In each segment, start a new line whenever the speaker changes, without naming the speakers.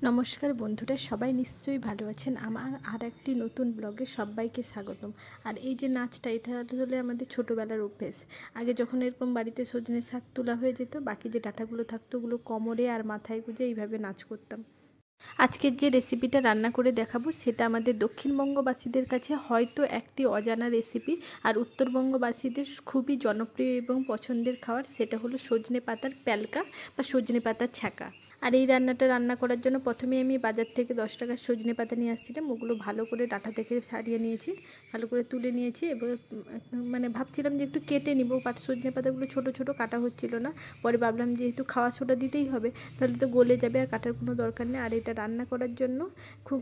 নমস্কার বন্ধুরা, সবাই নিশ্চয়ই ভালো আছেন। আমার আর একটি নতুন ব্লগে সবাইকে স্বাগতম। আর এই যে নাচটা, এটা আসলে আমাদের ছোটোবেলার অভ্যেস। আগে যখন এরকম বাড়িতে সজনে শাক তোলা হয়ে যেত, বাকি যে ডাঁটাগুলো থাকতো ওগুলো কোমরে আর মাথায় গুঁজে এইভাবে নাচ করতাম। আজকের যে রেসিপিটা রান্না করে দেখাবো সেটা আমাদের দক্ষিণবঙ্গবাসীদের কাছে হয়তো একটি অজানা রেসিপি, আর উত্তরবঙ্গবাসীদের খুবই জনপ্রিয় এবং পছন্দের খাবার। সেটা হলো সজনে পাতার প্যালকা বা সজনে পাতার ছ্যাঁকা। আর এই রান্নাটা রান্না করার জন্য প্রথমে আমি বাজার থেকে 10 টাকার সজনে পাতা নিয়ে আসছিলাম। ওগুলো ভালো করে ডাঁটা থেকে ছাড়িয়ে নিয়েছি, ভালো করে তুলে নিয়েছি। এবার ভাবছিলাম যে একটু কেটে নিব, বাট সজনে পাতাগুলো ছোটো ছোটো কাটা হচ্ছিল না। পরে ভাবলাম যেহেতু খাওয়া সোডা দিতেই হবে, তাহলে তো গলে যাবে, আর কাটার কোনো দরকার নেই। আর এটা রান্না করার জন্য খুব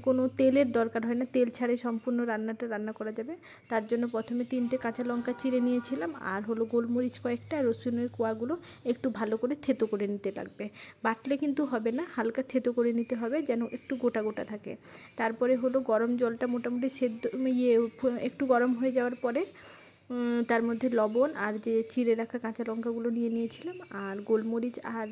কোনো তেলের দরকার হয় না, তেল ছাড়াই সম্পূর্ণ রান্নাটা রান্না করা যাবে। তার জন্য প্রথমে 3টে কাঁচা লঙ্কা চিড়ে নিয়েছিলাম, আর হলো গোলমরিচ কয়েকটা, আর রসুনের কোয়াগুলো একটু ভালো করে থেতো করে নিতে লাগবে। বাটলে কিন্তু হবে না, হালকা থেতো করে নিতে হবে যেন একটু গোটা গোটা থাকে। তারপরে হলো গরম জলটা মোটামুটি একটু গরম হয়ে যাওয়ার পরে তার মধ্যে লবণ আর যে চিড়ে রাখা কাঁচা লঙ্কাগুলো নিয়েছিলাম, আর গোলমরিচ আর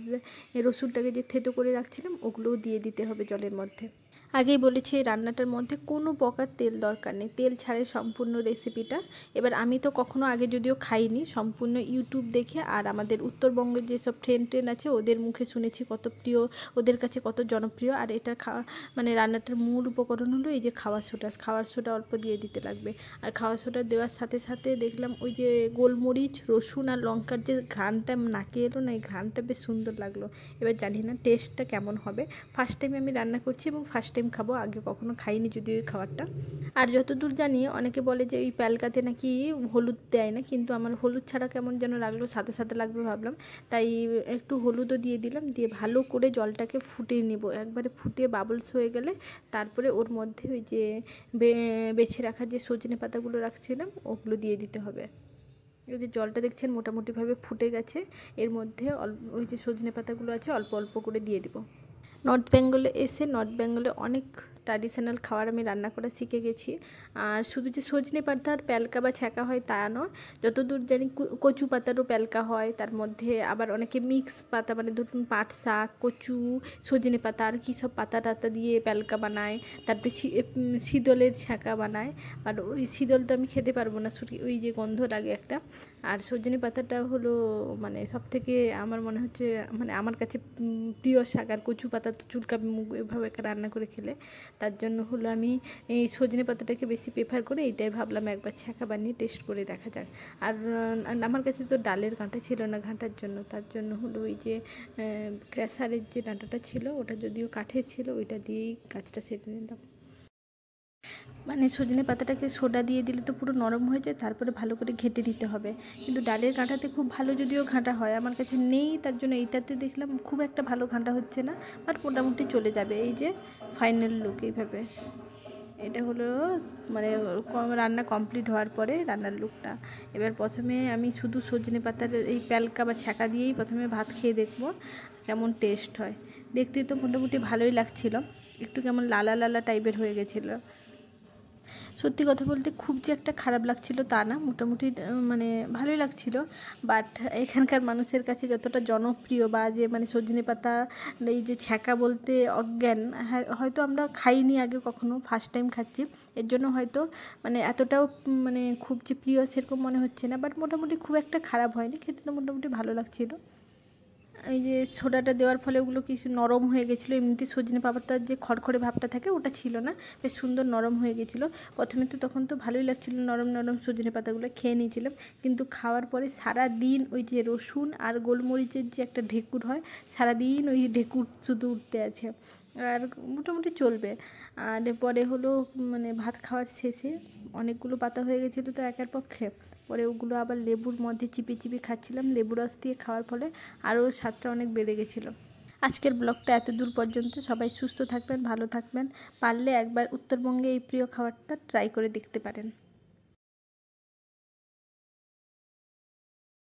রসুনটাকে যে থেতো করে রাখছিলাম ওগুলোও দিয়ে দিতে হবে জলের মধ্যে। আগেই বলেছি এই রান্নাটার মধ্যে কোনো প্রকার তেল দরকার নেই, তেল ছাড়াই সম্পূর্ণ রেসিপিটা। এবার আমি তো কখনো আগে যদিও খাইনি, সম্পূর্ণ ইউটিউব দেখে আর আমাদের উত্তরবঙ্গের যেসব ট্রেন আছে ওদের মুখে শুনেছি কত প্রিয়, ওদের কাছে কত জনপ্রিয়। আর এটা রান্নাটার মূল উপকরণ হলো এই যে খাওয়ার সোডা অল্প দিয়ে দিতে লাগবে। আর খাওয়ার সোডা দেওয়ার সাথে সাথে দেখলাম ওই যে গোলমরিচ, রসুন আর লঙ্কার যে ঘ্রাণটা নাকে এলো না, এই ঘ্রাণটা বেশ সুন্দর লাগলো। এবার জানি না টেস্টটা কেমন হবে। ফার্স্ট টাইম আমি রান্না করছি এবং ফার্স্ট টাইম খাবো, আগে কখনো খাইনি যদিও এই খাবারটা। আর যতদূর জানি অনেকে বলে যে এই প্যালকাতে নাকি হলুদ দেয় না, কিন্তু আমার হলুদ ছাড়া কেমন যেন লাগলো, সাথে সাথে লাগবে ভাবলাম, তাই একটু হলুদও দিয়ে দিলাম। দিয়ে ভালো করে জলটাকে ফুটিয়ে নেব, একবারে ফুটিয়ে বাবলস হয়ে গেলে তারপরে ওর মধ্যে ওই যে বেছে রাখা যে সজনে পাতাগুলো রাখছিলাম ওগুলো দিয়ে দিতে হবে। এই যে জলটা দেখছেন মোটামুটিভাবে ফুটে গেছে, এর মধ্যে ওই যে সজনে পাতাগুলো আছে অল্প অল্প করে দিয়ে দেবো। নর্থ বেঙ্গলে অনেক ট্র্যাডিশনাল খাবার আমি রান্না করা শিখে গেছি। আর শুধু যে সজনে পাতার প্যালকা বা ছ্যাঁকা হয় তা নয়, যতদূর জানি কচু পাতারও প্যালকা হয়। তার মধ্যে আবার অনেকে মিক্স পাতা, ধরুন পাট শাক, কচু, সজনে পাতা আর কী সব পাতা টাতা দিয়ে প্যালকা বানায়। তারপরে শীতলের ছ্যাঁকা বানায়। আর ওই শীতল তো আমি খেতে পারবো না, ওই যে গন্ধ লাগে একটা। আর সজনে পাতাটা হলো সবথেকে আমার মনে হচ্ছে আমার কাছে প্রিয় শাক। আর কচু পাতা তো চুলকাবে মুখ এভাবে রান্না করে খেলে, তার জন্য হলো আমি এই সজনে পাতাটাকে বেশি প্রেফার করে এইটাই ভাবলাম একবার ছ্যাঁকা বানিয়ে টেস্ট করে দেখা যাক। আর আমার কাছে তো ডালের কাঁটা ছিল না ঘাঁটার জন্য, তার জন্য হলো ওই যে ক্র্যাশারের যে ডাঁটাটা ছিল ওটা যদিও কাঠের ছিল, ওইটা দিয়েই কাজটা সেরে নিলাম। সজনে পাতাটাকে সোডা দিয়ে দিলে তো পুরো নরম হয়ে যায়, তারপরে ভালো করে ঘেঁটে দিতে হবে। কিন্তু ডালের কাঁটাতে খুব ভালো যদিও ঘাঁটা হয়, আমার কাছে নেই, তার জন্য এইটাতে দেখলাম খুব একটা ভালো ঘাঁটা হচ্ছে না, বাট মোটামুটি চলে যাবে। এই যে ফাইনাল লুক এইভাবে, এটা হলো রান্না কমপ্লিট হওয়ার পরে রান্নার লুকটা। এবার প্রথমে আমি শুধু সজনে পাতার এই প্যালকা বা ছ্যাঁকা দিয়েই প্রথমে ভাত খেয়ে দেখবো কেমন টেস্ট হয়। দেখতে তো মোটামুটি ভালোই লাগছিল, একটু কেমন লালা লালা টাইপের হয়ে গেছিলো। সত্যি কথা বলতে খুব যে একটা খারাপ লাগছিল তা না, মোটামুটি ভালোই লাগছিল। বাট এখানকার মানুষের কাছে যতটা জনপ্রিয় বা যে সজনে পাতা এই যে ছ্যাঁকা বলতে অজ্ঞান, হয়তো আমরা খাইনি আগে কখনো, ফার্স্ট টাইম খাচ্ছি, এর জন্য হয়তো এতটাও খুব যে প্রিয় সেরকম মনে হচ্ছে না। বাট মোটামুটি খুব একটা খারাপ হয়নি, খেতে তো মোটামুটি ভালো লাগছিল। এই যে সোডাটা দেওয়ার ফলে ওগুলো কিছু নরম হয়ে গেছিলো, এমনিতে সজনে পাতার যে খড়খড়ে ভাবটা থাকে ওটা ছিল না, বেশ সুন্দর নরম হয়ে গেছিলো। প্রথমে তো তখন তো ভালোই লাগছিলো, নরম নরম সজনে পাতাগুলো খেয়ে নিয়েছিলাম, কিন্তু খাওয়ার পরে সারা দিন ওই যে রসুন আর গোলমরিচের যে একটা ঢেকুর হয়, সারাদিন ওই ঢেকুর শুধু উঠতে আছে। আর মোটামুটি চলবে। আর পরে হলো ভাত খাওয়ার শেষে অনেকগুলো পাতা হয়ে গেছিলো তো একার পক্ষে, পরে ওগুলো আবার লেবুর মধ্যে চিপে চিপে খাচ্ছিলাম। লেবু রস দিয়ে খাওয়ার ফলে আরও স্বাদটা অনেক বেড়ে গেছিলো। আজকের ব্লগটা এত দূর পর্যন্ত। সবাই সুস্থ থাকবেন, ভালো থাকবেন, পারলে একবার উত্তরবঙ্গে এই প্রিয় খাবারটা ট্রাই করে দেখতে পারেন।